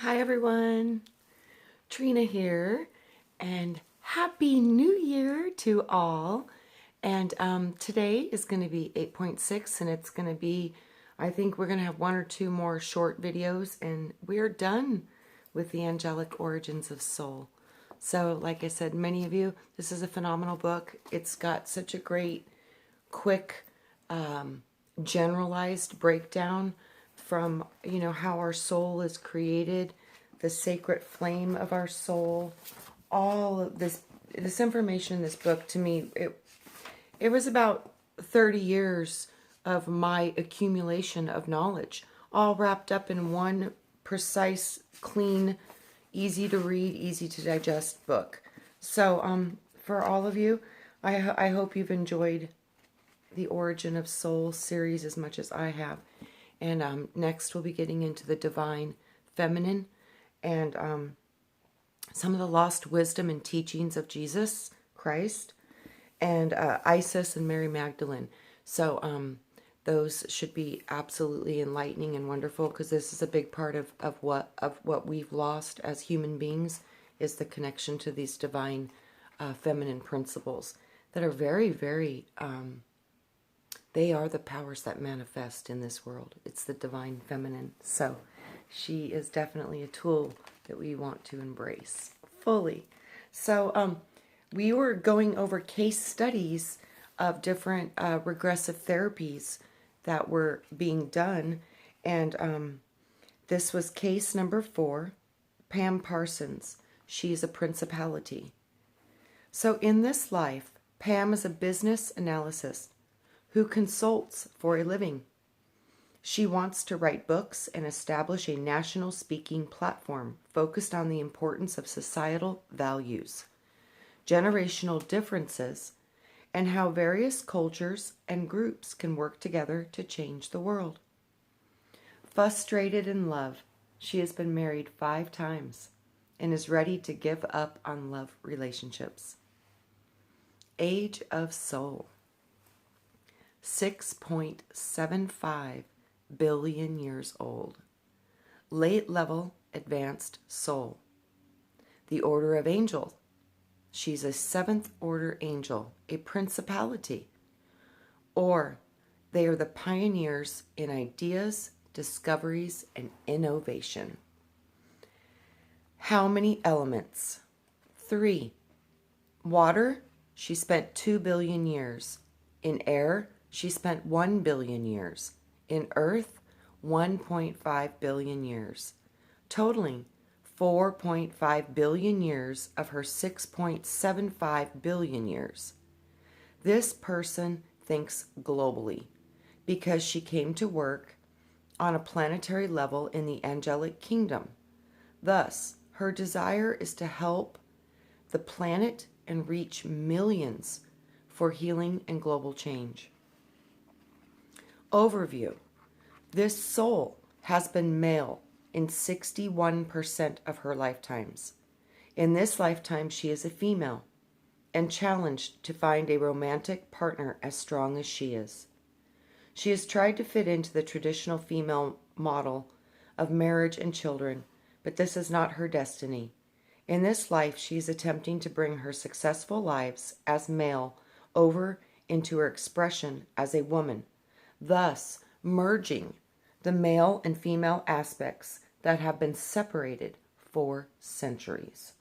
Hi everyone, Trina here, and Happy New Year to all. And today is going to be 8.6, and it's going to be, I think we're going to have one or two more short videos, and we're done with the angelic origins of soul. So, like I said, many of you, this is a phenomenal book. It's got such a great, quick, generalized breakdown from how our soul is created, the sacred flame of our soul. All of this information in this book, to me, it was about 30 years of my accumulation of knowledge, all wrapped up in one precise, clean, easy to read, easy to digest book. So for all of you, I hope you've enjoyed the Origin of Soul series as much as I have. And next we'll be getting into the divine feminine and some of the lost wisdom and teachings of Jesus Christ and Isis and Mary Magdalene. So those should be absolutely enlightening and wonderful, because this is a big part of what we've lost as human beings, is the connection to these divine feminine principles that are very, very they are the powers that manifest in this world. It's the divine feminine. So she is definitely a tool that we want to embrace fully. So we were going over case studies of different regressive therapies that were being done. And this was case number 4, Pam Parsons. She's a principality. So in this life, Pam is a business analyst who consults for a living. She wants to write books and establish a national speaking platform focused on the importance of societal values, generational differences, and how various cultures and groups can work together to change the world. Frustrated in love, she has been married 5 times and is ready to give up on love relationships. Age of Soul. 6.75 billion years old. Late level advanced soul. The order of angel. She's a 7th order angel, a principality. Or they are the pioneers in ideas, discoveries, and innovation. How many elements? 3. Water, she spent 2 billion years. In air, she spent 1 billion years. In earth, 1.5 billion years, totaling 4.5 billion years of her 6.75 billion years. This person thinks globally because she came to work on a planetary level in the angelic kingdom. Thus, her desire is to help the planet and reach millions for healing and global change. Overview. This soul has been male in 61% of her lifetimes. In this lifetime, she is a female and challenged to find a romantic partner as strong as she is. She has tried to fit into the traditional female model of marriage and children, but this is not her destiny. In this life, she is attempting to bring her successful lives as male over into her expression as a woman, thus merging the male and female aspects that have been separated for centuries.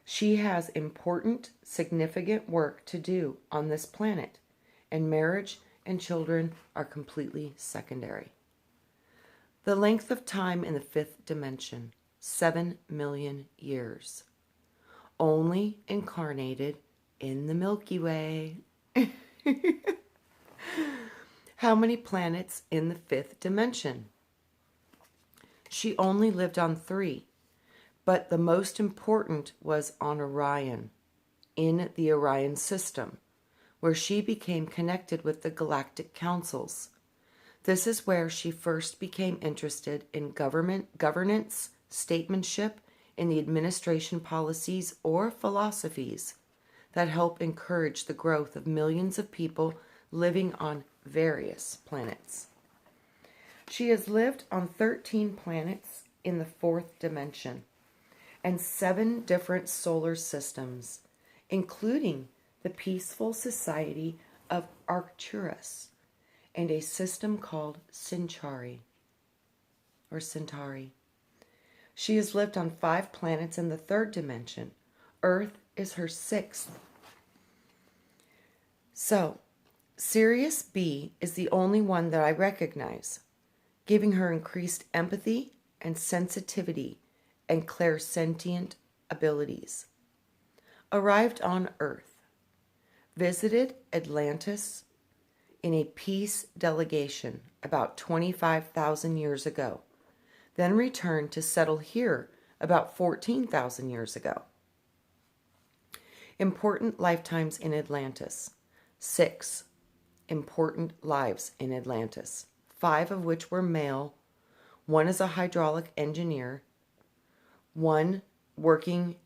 She has important, significant work to do on this planet, and marriage and children are completely secondary. The length of time in the 5th dimension, 7 million years. Only incarnated in the Milky Way. How many planets in the 5th dimension? She only lived on 3, but the most important was on Orion, in the Orion system, where she became connected with the galactic councils. This is where she first became interested in governance, statesmanship, and the administration policies or philosophies that help encourage the growth of millions of people living on various planets. She has lived on 13 planets in the fourth dimension, and 7 different solar systems, including the peaceful society of Arcturus and a system called Centauri. She has lived on 5 planets in the third dimension. Earth is her 6th. So, Sirius B is the only one that I recognize, giving her increased empathy and sensitivity and clairsentient abilities. Arrived on Earth, visited Atlantis in a peace delegation about 25,000 years ago, then returned to settle here about 14,000 years ago. Important lifetimes in Atlantis. 6 important lives in Atlantis, 5 of which were male. 1 is a hydraulic engineer, 1 working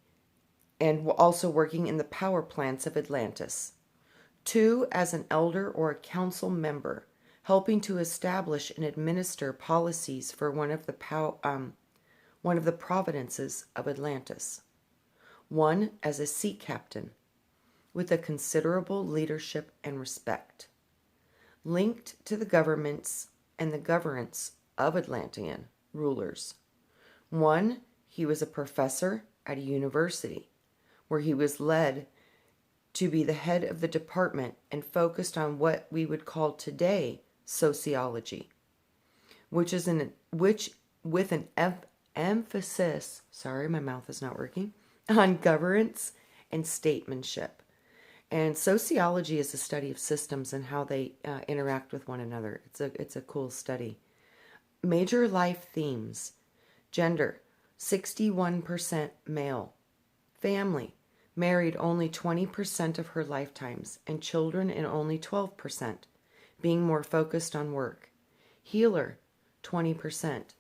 and also working in the power plants of Atlantis. 2 as an elder or a council member, helping to establish and administer policies for one of the providences of Atlantis. 1 as a sea captain, with a considerable leadership and respect, linked to the governments and the governance of Atlantean rulers. 1, he was a professor at a university, where he was led to be the head of the department and focused on what we would call today sociology, with an emphasis, sorry, my mouth is not working, on governance and statesmanship. And sociology is the study of systems and how they interact with one another. It's a cool study. Major life themes: gender, 61% male; family, married only 20% of her lifetimes, and children in only 12%, being more focused on work; healer, 20%;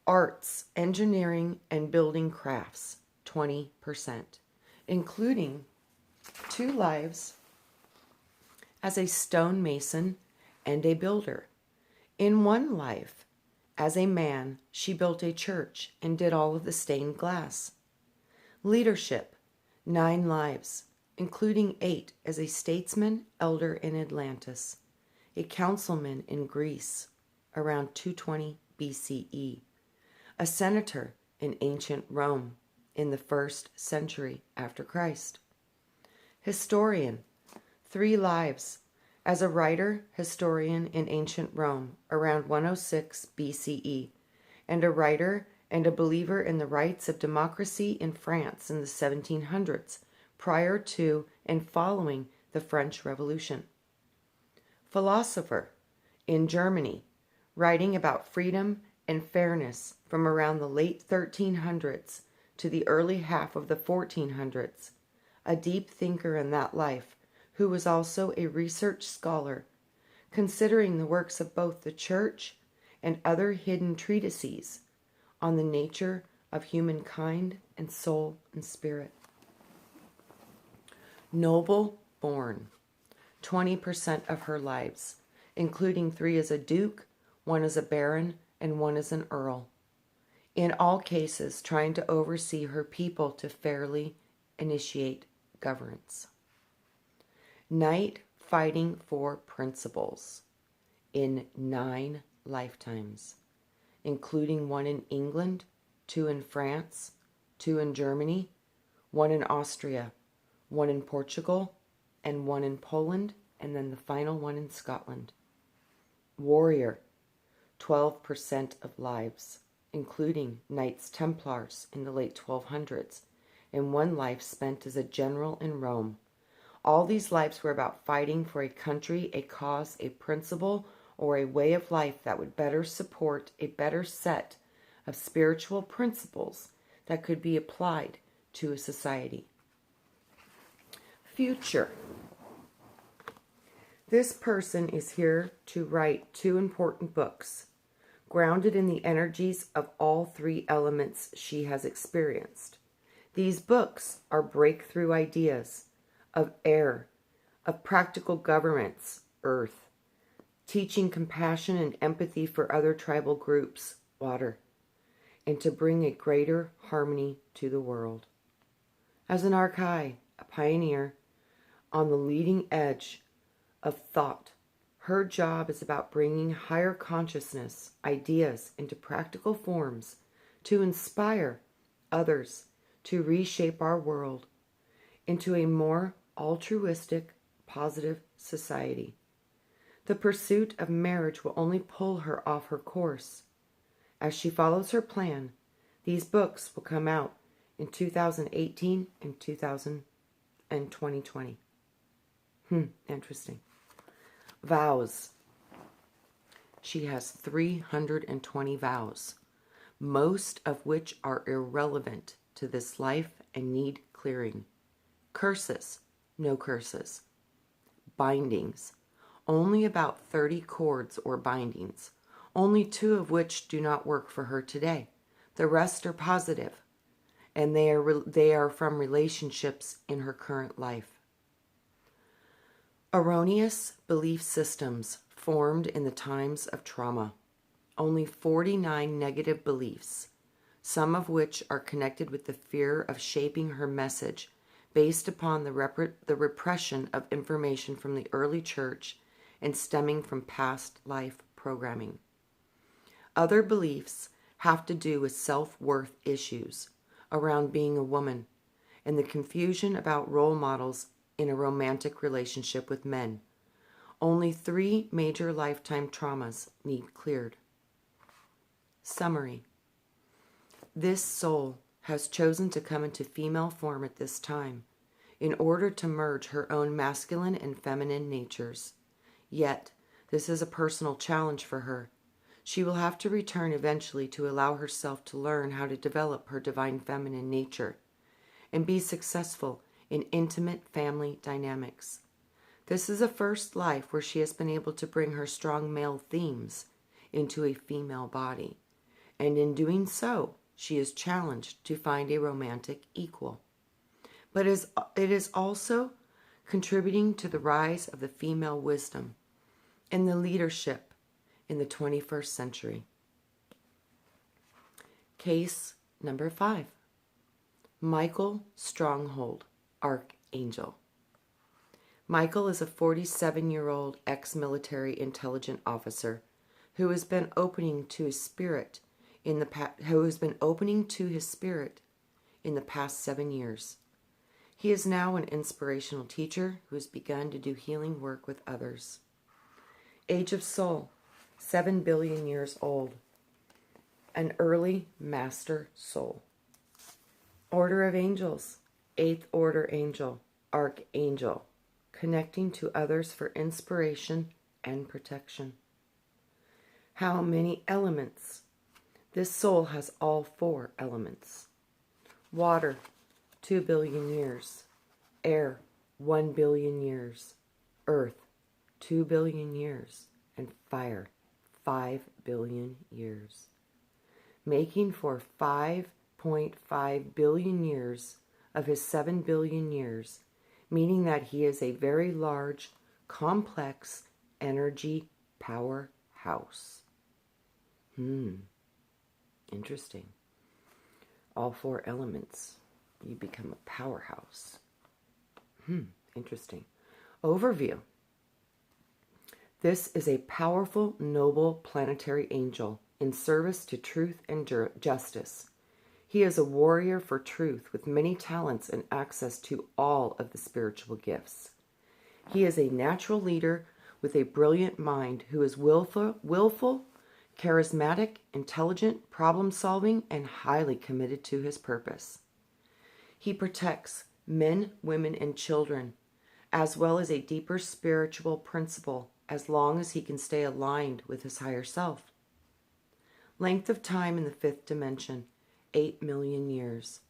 arts, engineering, and building crafts, 20%, including 2 lives as a stonemason and a builder. In 1 life, as a man, she built a church and did all of the stained glass. Leadership, 9 lives, including 8 as a statesman, elder in Atlantis, a councilman in Greece around 220 BCE, a senator in ancient Rome in the 1st century after Christ. Historian, 3 lives, as a writer, historian in ancient Rome around 106 BCE, and a writer and a believer in the rights of democracy in France in the 1700s, prior to and following the French Revolution. Philosopher, in Germany, writing about freedom and fairness from around the late 1300s to the early half of the 1400s, a deep thinker in that life, who was also a research scholar, considering the works of both the Church and other hidden treatises on the nature of humankind and soul and spirit. Noble born, 20% of her lives, including 3 as a duke, 1 as a baron, and 1 as an earl. In all cases, trying to oversee her people to fairly initiate governance. Knight fighting for principles in 9 lifetimes, including 1 in England, 2 in France, 2 in Germany, 1 in Austria, 1 in Portugal, and 1 in Poland, and then the final 1 in Scotland. Warrior, 12% of lives, including Knights Templars in the late 1200s, and 1 life spent as a general in Rome. All these lives were about fighting for a country, a cause, a principle, or a way of life that would better support a better set of spiritual principles that could be applied to a society. Future. This person is here to write 2 important books, grounded in the energies of all 3 elements she has experienced. These books are breakthrough ideas of air, of practical governments, earth, teaching compassion and empathy for other tribal groups, water, and to bring a greater harmony to the world. As an archai, a pioneer on the leading edge of thought, her job is about bringing higher consciousness ideas into practical forms to inspire others to reshape our world into a more altruistic, positive society. The pursuit of marriage will only pull her off her course. As she follows her plan, these books will come out in 2018 and 2020. Interesting. Vows. She has 320 vows, most of which are irrelevant to this life and need clearing. Curses. No curses. Bindings. Only about 30 cords or bindings, only 2 of which do not work for her today. The rest are positive, and they are from relationships in her current life. Erroneous belief systems formed in the times of trauma. Only 49 negative beliefs, some of which are connected with the fear of shaping her message based upon the repression of information from the early church and stemming from past life programming. Other beliefs have to do with self-worth issues around being a woman and the confusion about role models in a romantic relationship with men. Only 3 major lifetime traumas need cleared. Summary. This soul has chosen to come into female form at this time in order to merge her own masculine and feminine natures. Yet, this is a personal challenge for her. She will have to return eventually to allow herself to learn how to develop her divine feminine nature and be successful in intimate family dynamics. This is a first life where she has been able to bring her strong male themes into a female body, and in doing so, she is challenged to find a romantic equal. But it is also contributing to the rise of the female wisdom and the leadership in the 21st century. Case number 5. Michael Stronghold, Archangel. Michael is a 47-year-old ex-military intelligence officer who has been opening to his spirit in the past 7 years. He is now an inspirational teacher who has begun to do healing work with others. Age of Soul, 7 billion years old. An early master soul. Order of Angels, 8th order angel, Archangel, connecting to others for inspiration and protection. How many elements? This soul has all 4 elements. Water, 2 billion years. Air, 1 billion years. Earth, 2 billion years. And fire, 5 billion years. Making for 5.5 billion years of his 7 billion years, meaning that he is a very large, complex energy powerhouse. Interesting. All 4 elements. You become a powerhouse. Interesting. Overview. This is a powerful, noble planetary angel in service to truth and justice. He is a warrior for truth with many talents and access to all of the spiritual gifts. He is a natural leader with a brilliant mind who is willful, charismatic, intelligent, problem-solving, and highly committed to his purpose. He protects men, women, and children, as well as a deeper spiritual principle, as long as he can stay aligned with his higher self. Length of time in the 5th dimension, 8 million years.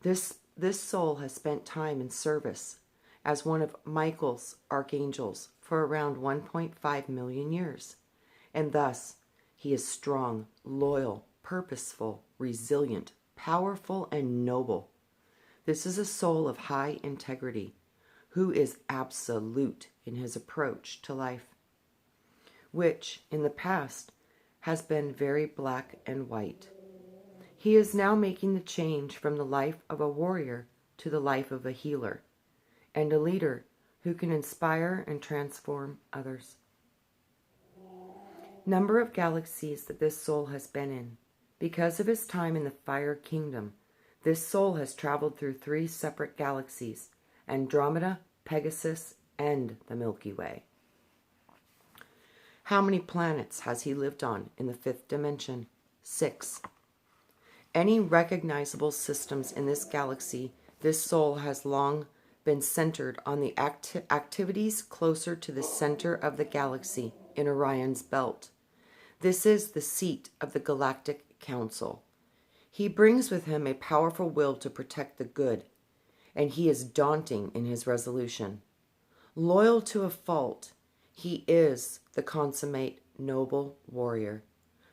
This soul has spent time in service as one of Michael's archangels for around 1.5 million years, and thus he is strong, loyal, purposeful, resilient, powerful, and noble. This is a soul of high integrity who is absolute in his approach to life, which in the past has been very black and white. He is now making the change from the life of a warrior to the life of a healer and a leader who can inspire and transform others. Number of galaxies that this soul has been in. Because of his time in the Fire Kingdom, this soul has traveled through 3 separate galaxies: Andromeda, Pegasus, and the Milky Way. How many planets has he lived on in the 5th dimension? 6. Any recognizable systems in this galaxy, this soul has long been centered on the activities closer to the center of the galaxy in Orion's belt. This is the seat of the Galactic Council. He brings with him a powerful will to protect the good, and he is daunting in his resolution. Loyal to a fault, he is the consummate noble warrior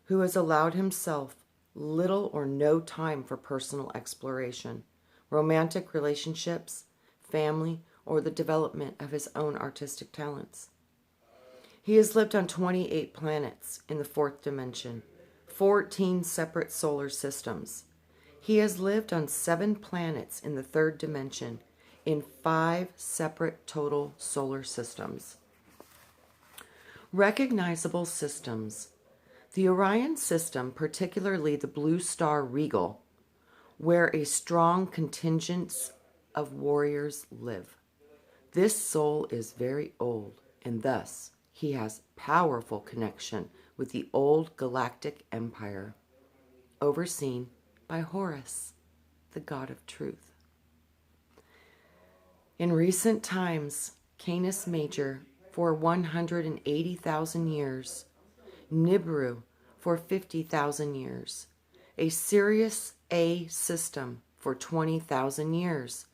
who has allowed himself little or no time for personal exploration, romantic relationships, family, or the development of his own artistic talents. He has lived on 28 planets in the 4th dimension, 14 separate solar systems. He has lived on 7 planets in the 3rd dimension in 5 separate total solar systems. Recognizable systems. The Orion system, particularly the blue star Regal, where a strong contingent of warriors live. This soul is very old, and thus he has powerful connection with the old galactic empire, overseen by Horus, the god of truth. In recent times, Canis Major for 180,000 years, Nibiru for 50,000 years, a Sirius A system for 20,000 years,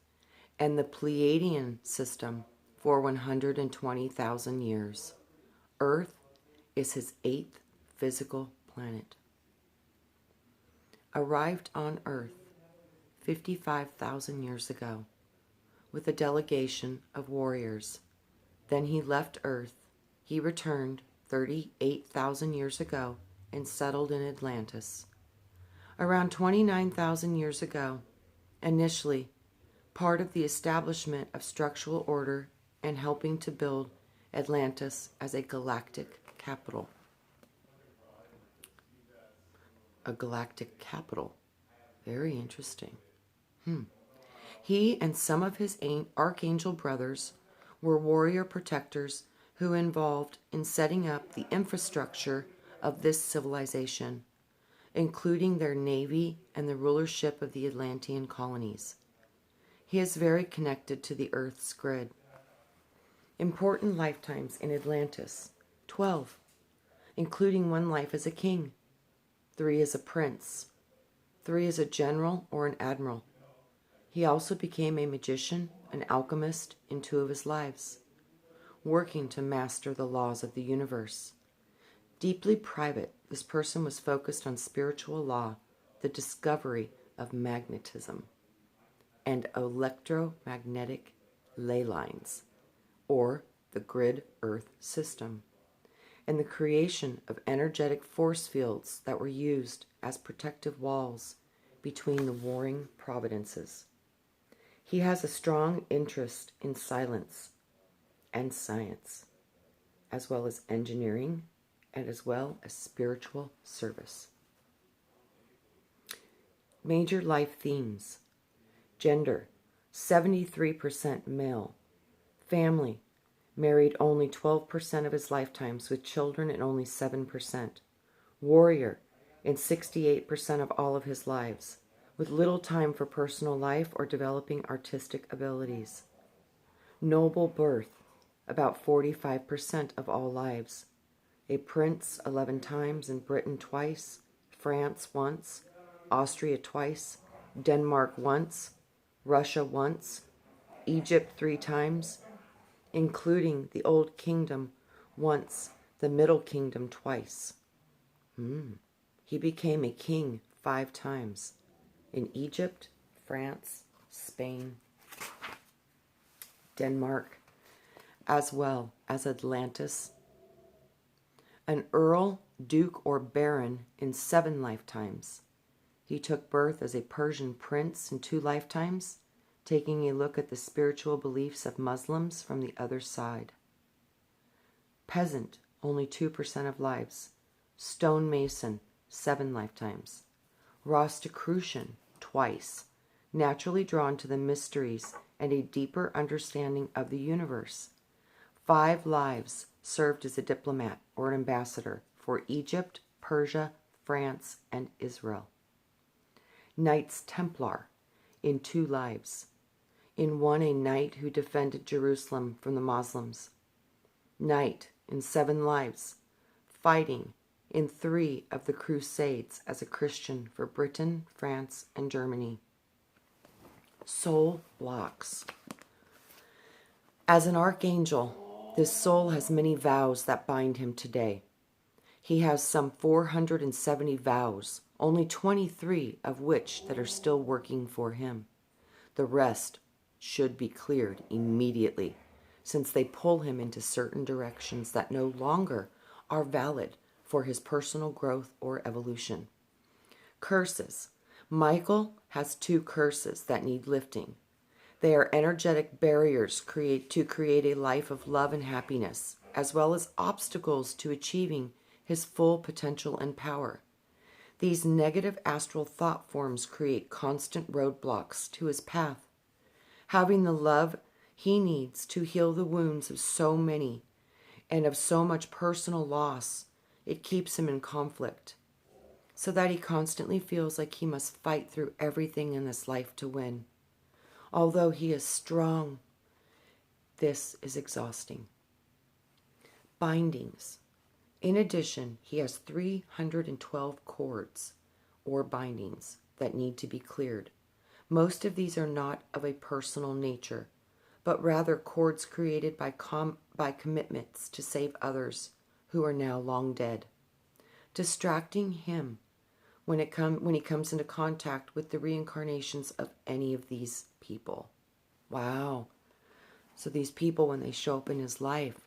and the Pleiadian system for 120,000 years. Earth is his 8th physical planet. Arrived on Earth 55,000 years ago with a delegation of warriors. Then he left Earth. He returned 38,000 years ago and settled in Atlantis. Around 29,000 years ago, initially part of the establishment of structural order and helping to build Atlantis as a galactic capital. A galactic capital. Very interesting. He and some of his archangel brothers were warrior protectors who involved in setting up the infrastructure of this civilization, including their navy and the rulership of the Atlantean colonies. He is very connected to the Earth's grid. Important lifetimes in Atlantis, 12, including 1 life as a king, 3 as a prince, 3 as a general or an admiral. He also became a magician, an alchemist in 2 of his lives, working to master the laws of the universe. Deeply private, this person was focused on spiritual law, the discovery of magnetism, and electromagnetic ley lines, or the grid Earth system, and the creation of energetic force fields that were used as protective walls between the warring providences. He has a strong interest in silence and science, as well as engineering and as well as spiritual service. Major life themes. Gender, 73% male. Family, married only 12% of his lifetimes with children and only 7%. Warrior, in 68% of all of his lives, with little time for personal life or developing artistic abilities. Noble birth, about 45% of all lives. A prince 11 times, in Britain twice, France once, Austria twice, Denmark once, Russia once, Egypt 3 times, including the Old Kingdom once, the Middle Kingdom twice. He became a king 5 times, in Egypt, France, Spain, Denmark, as well as Atlantis. An earl, duke, or baron in 7 lifetimes, He took birth as a Persian prince in 2 lifetimes, taking a look at the spiritual beliefs of Muslims from the other side. Peasant, only 2% of lives. Stonemason, 7 lifetimes. Rosicrucian, twice. Naturally drawn to the mysteries and a deeper understanding of the universe. 5 lives served as a diplomat or an ambassador for Egypt, Persia, France, and Israel. Knights Templar, in 2 lives. In 1, a knight who defended Jerusalem from the Muslims. Knight, in 7 lives, fighting in 3 of the Crusades as a Christian for Britain, France, and Germany. Soul blocks. As an archangel, this soul has many vows that bind him today. He has some 470 vows, only 23 of which that are still working for him. The rest should be cleared immediately, since they pull him into certain directions that no longer are valid for his personal growth or evolution. Curses. Michael has 2 curses that need lifting. They are energetic barriers to create a life of love and happiness, as well as obstacles to achieving his full potential and power. These negative astral thought forms create constant roadblocks to his path. Having the love he needs to heal the wounds of so many and of so much personal loss, it keeps him in conflict, so that he constantly feels like he must fight through everything in this life to win. Although he is strong, this is exhausting. Bindings. In addition, he has 312 cords or bindings that need to be cleared. Most of these are not of a personal nature, but rather cords created by commitments to save others who are now long dead, distracting him when he comes into contact with the reincarnations of any of these people. Wow. So these people, when they show up in his life,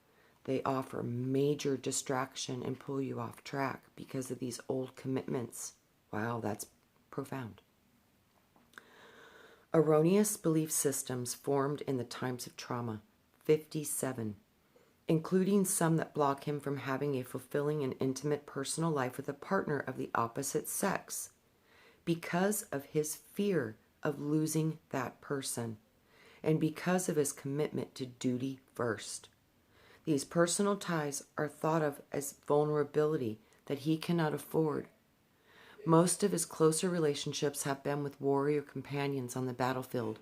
they offer major distraction and pull you off track because of these old commitments. Wow, that's profound. Erroneous belief systems formed in the times of trauma, 57, including some that block him from having a fulfilling and intimate personal life with a partner of the opposite sex because of his fear of losing that person and because of his commitment to duty first. These personal ties are thought of as vulnerability that he cannot afford. Most of his closer relationships have been with warrior companions on the battlefield.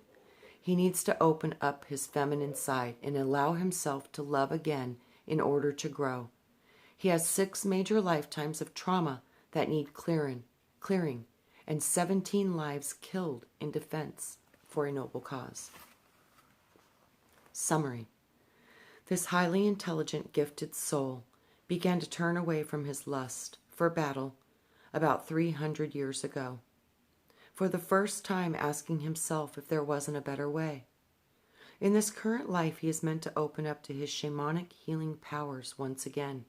He needs to open up his feminine side and allow himself to love again in order to grow. He has 6 major lifetimes of trauma that need clearing, and 17 lives killed in defense for a noble cause. Summary. This highly intelligent, gifted soul began to turn away from his lust for battle about 300 years ago, for the first time asking himself if there wasn't a better way. In this current life, he is meant to open up to his shamanic healing powers once again,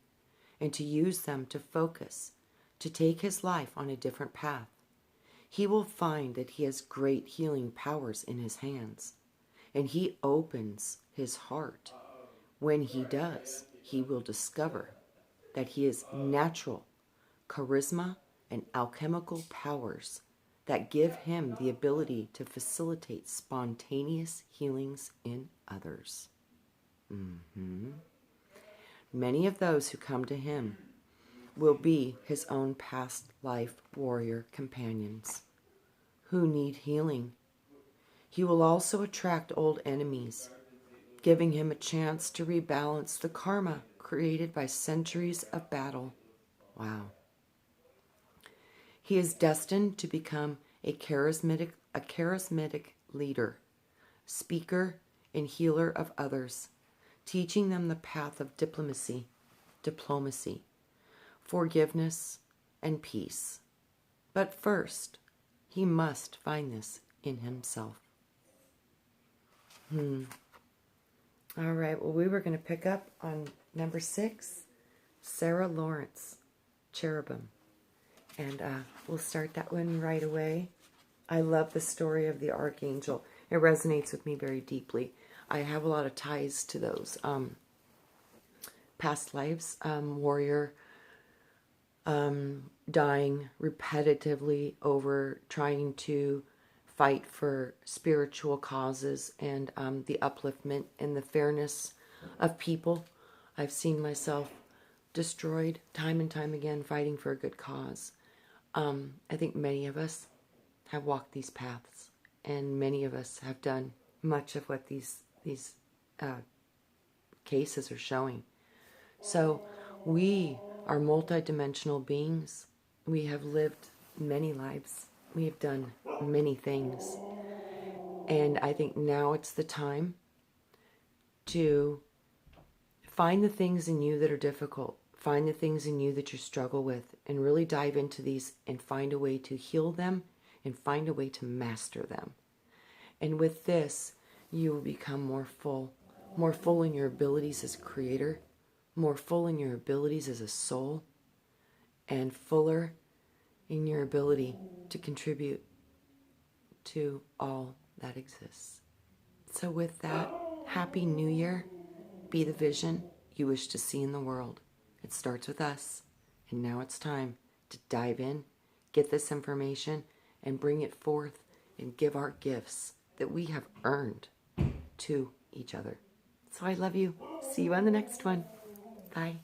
and to use them to focus, to take his life on a different path. He will find that he has great healing powers in his hands, and he opens his heart. When he does, he will discover that he has natural charisma and alchemical powers that give him the ability to facilitate spontaneous healings in others. Many of those who come to him will be his own past life warrior companions who need healing. He will also attract old enemies, giving him a chance to rebalance the karma created by centuries of battle. Wow. He is destined to become a charismatic leader, speaker, and healer of others, teaching them the path of diplomacy, forgiveness, and peace. But first, he must find this in himself. All right, well, we were going to pick up on number 6, Sarah Lawrence, Cherubim. And we'll start that one right away. I love the story of the archangel. It resonates with me very deeply. I have a lot of ties to those past lives. Warrior, dying repetitively over trying to fight for spiritual causes and the upliftment and the fairness of people. I've seen myself destroyed time and time again fighting for a good cause. I think many of us have walked these paths, and many of us have done much of what these cases are showing. So we are multidimensional beings. We have lived many lives. We have done many things. And I think now it's the time to find the things in you that are difficult. Find the things in you that you struggle with and really dive into these and find a way to heal them and find a way to master them. And with this, you will become more full in your abilities as a creator, more full in your abilities as a soul, and fuller in your ability to contribute to all that exists. So with that, Happy New Year. Be the vision you wish to see in the world. It starts with us, and now it's time to dive in, get this information, and bring it forth and give our gifts that we have earned to each other. So I love you. See you on the next one. Bye.